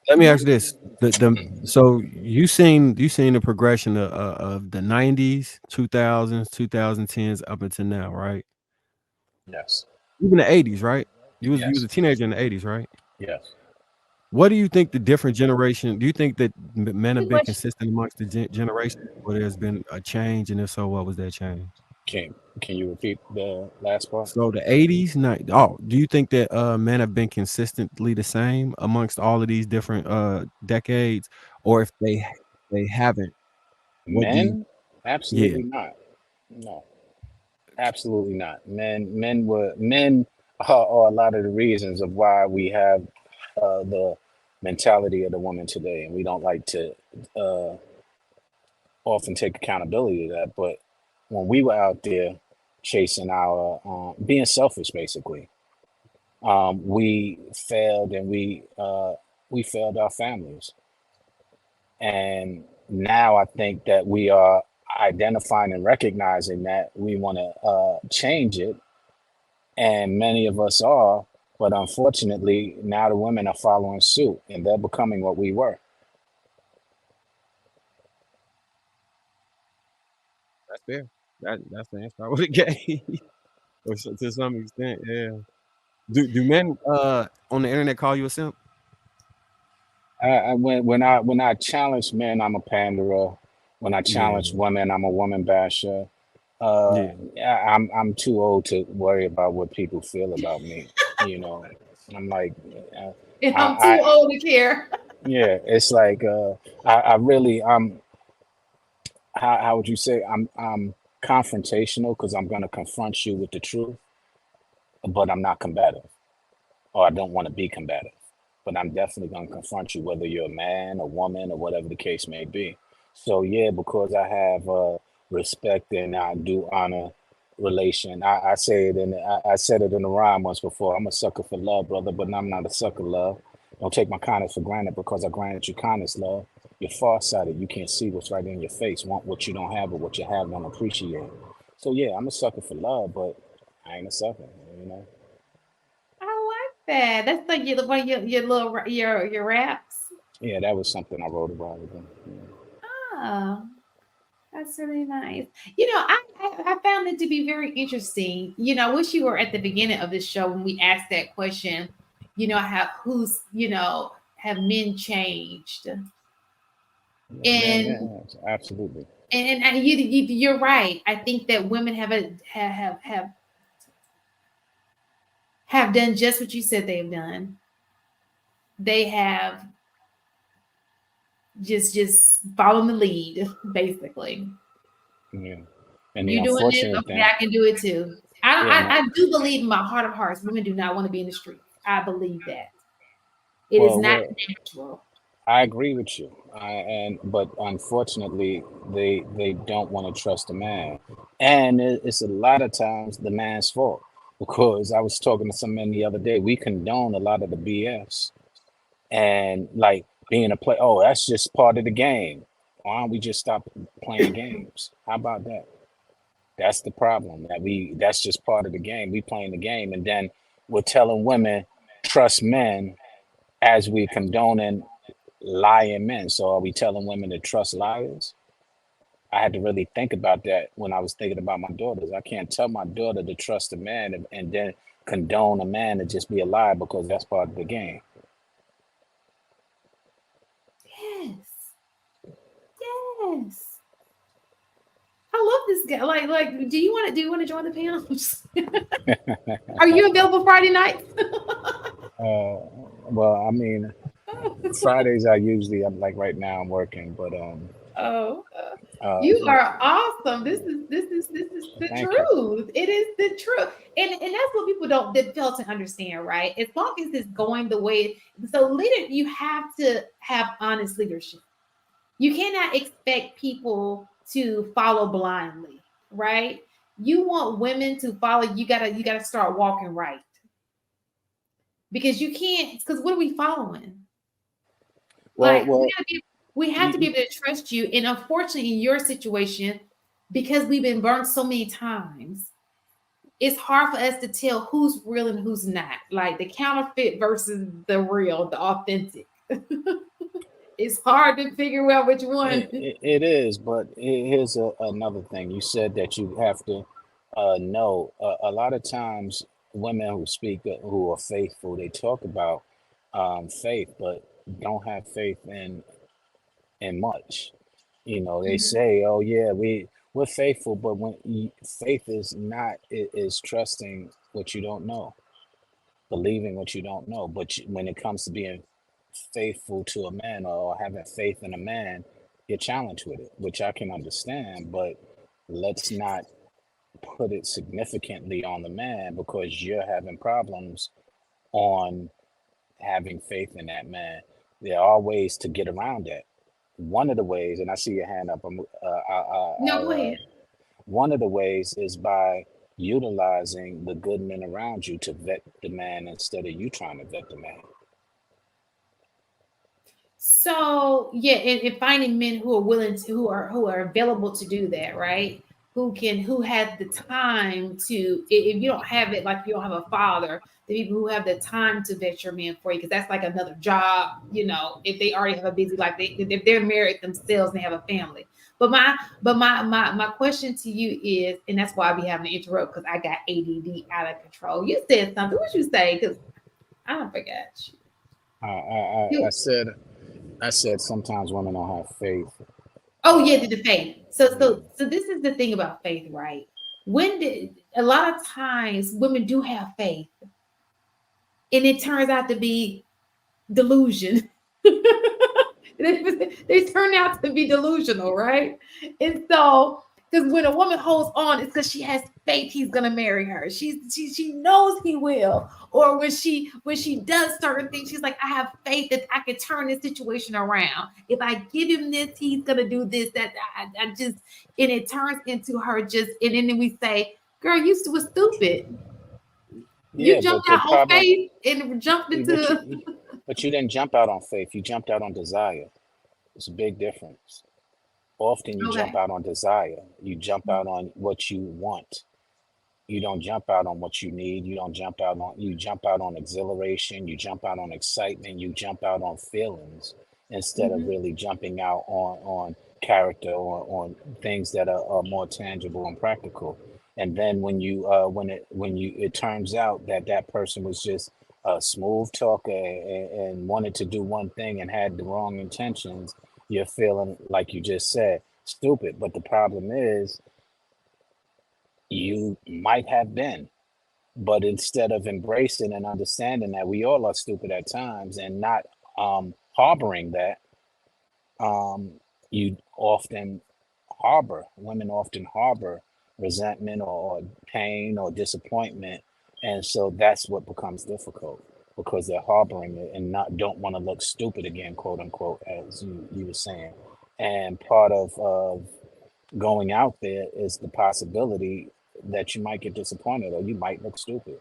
Let me ask you this: the Mhm. so you seen the progression of the 90s, 2000s, 2010s up until now, right? Yes. Even the 80s, right? You was Yes. a teenager in the 80s, right? Yes. What do you think the different generation? Do you think that men have Good been question. consistent amongst the generations, or there's been a change? And if so, what was that change? Can you repeat the last part? So the 80s, do you think that men have been consistently the same amongst all of these different decades, or if they haven't, what do you? Men? Yeah, Absolutely not. No, absolutely not. Men are a lot of the reasons of why we have the mentality of the woman today, and we don't like to uh, often take accountability to that. But when we were out there chasing our being selfish, basically, we failed, and we failed our families. And now I think that we are identifying and recognizing that we want to change it, and many of us are. But unfortunately, now the women are following suit, and they're becoming what we were. that's fair. That's the answer I would have gave, to some extent. Yeah. Do men on the internet call you a simp? When I challenge men, I'm a panderer. When I challenge Yeah, women, I'm a woman basher. Uh, yeah. I'm too old to worry about what people feel about me. You know, I'm like, uh, And I'm too I old to care. yeah. It's like I really how would you say I'm confrontational because I'm gonna confront you with the truth, but I'm not combative, or I don't want to be combative. But I'm definitely gonna confront you, whether you're a man, a woman, or whatever the case may be. So yeah, because I have respect and I do honor relation. I say it in I said it in the rhyme once before. I'm a sucker for love, brother, but I'm not a sucker love. Don't take my kindness for granted because I granted you kindness, love. You're farsighted. You can't see what's right in your face. Want what you don't have, but what you have don't appreciate. So yeah, I'm a sucker for love, but I ain't a sucker. You know. I like that. That's like one of your little your raps. Yeah, that was something I wrote about. Oh, that's really nice. I found it to be very interesting. I wish you were at the beginning of this show when we asked that question. How who's have men changed? Yeah, man, And yeah, absolutely. you're right. I think that women have done just what you said they've done. They have just following the lead, basically. Yeah. And the You doing this? unfortunate Okay, thing, I can do it too. I don't. yeah, and I do believe in my heart of hearts, women do not want to be in the streets. I believe that it is not well, natural. I agree with you. But unfortunately, they don't want to trust a man, and it's a lot of times the man's fault because I was talking to some men the other day. We condone a lot of the BS and like being a play. Oh, that's just part of the game. Why don't we just stop playing games? How about that? That's the problem. That's just part of the game. We playing the game, and then we're telling women trust men as we condoning lying men. So are we telling women to trust liars? I had to really think about that when I was thinking about my daughters. I can't tell my daughter to trust a man and then condone a man to just be a liar because that's part of the game. Yes, yes. I love this guy. Do you want to join the panels? Are you available Friday nights? Uh, well, I mean, Fridays I usually I'm like right now I'm working, but Oh, uh, you are awesome. This is the thank you. truth. It is the truth, and that's what people don't that fail to understand, right? As long as it's going the way, so leader, you have to have honest leadership. You cannot expect people to follow blindly, right? You want women to follow. You gotta start walking right because you can't. Because what are we following? Well, Like well, we have to be you, able to trust you. And unfortunately, in your situation, because we've been burned so many times, it's hard for us to tell who's real and who's not. Like the counterfeit versus the real, the authentic. It's hard to figure out which one. It is, but here's another thing. You said that you have to know. A lot of times, women who speak, who are faithful, they talk about faith, but don't have faith in much. You know, they Mhm. say, "Oh yeah, we're faithful," but faith is not is trusting what you don't know, believing what you don't know. But when it comes to being faithful to a man or having faith in a man, you're challenged with it, which I can understand. But let's not put it significantly on the man because you're having problems on having faith in that man. There are ways to get around that. One of the ways, and I see your hand up. No, go ahead. One of the ways is by utilizing the good men around you to vet the man instead of you trying to vet the man. So yeah, and finding men who are willing to, who are available to do that, right? Who has the time to, if you don't have it, like you don't have a father, the people who have the time to vet your man for you, because that's like another job, if they already have a busy life, if they're married themselves and they have a family. But my question to you is, and that's why I be having to interrupt because I got ADD out of control. You said something. What you say? Because I don't forget I you. said sometimes women don't have faith. Oh yeah, Uh, the faith. So yeah, so so this is the thing about faith, right? When did a lot of times women do have faith, and it turns out to be delusion. they turn out to be delusional, right? And so, because when a woman holds on, it's because she has faith he's gonna marry her. She knows he will. Or when she does certain things, she's like, I have faith that I can turn this situation around. If I give him this, he's gonna do this. That I just, and it turns into her just, and then we say, girl, you was stupid. yeah, You but jumped the out on problem, faith and jumped but into. you didn't jump out on faith. You jumped out on desire. It's a big difference. Often you jump Okay. out on desire. You jump out on what you want. You don't jump out on what you need. You jump out on exhilaration. You jump out on excitement. You jump out on feelings instead of Mhm. really jumping out on character or on things that are more tangible and practical. And then when it turns out that that person was just a smooth talker and wanted to do one thing and had the wrong intentions, you're feeling like you just said stupid. But the problem is you might have been, but instead of embracing and understanding that we all are stupid at times and not harboring that, um, you often women often harbor resentment or pain or disappointment. And so that's what becomes difficult because they're harboring it and not don't want to look stupid again, quote unquote, as you were saying. And part of going out there is the possibility that you might get disappointed or you might look stupid.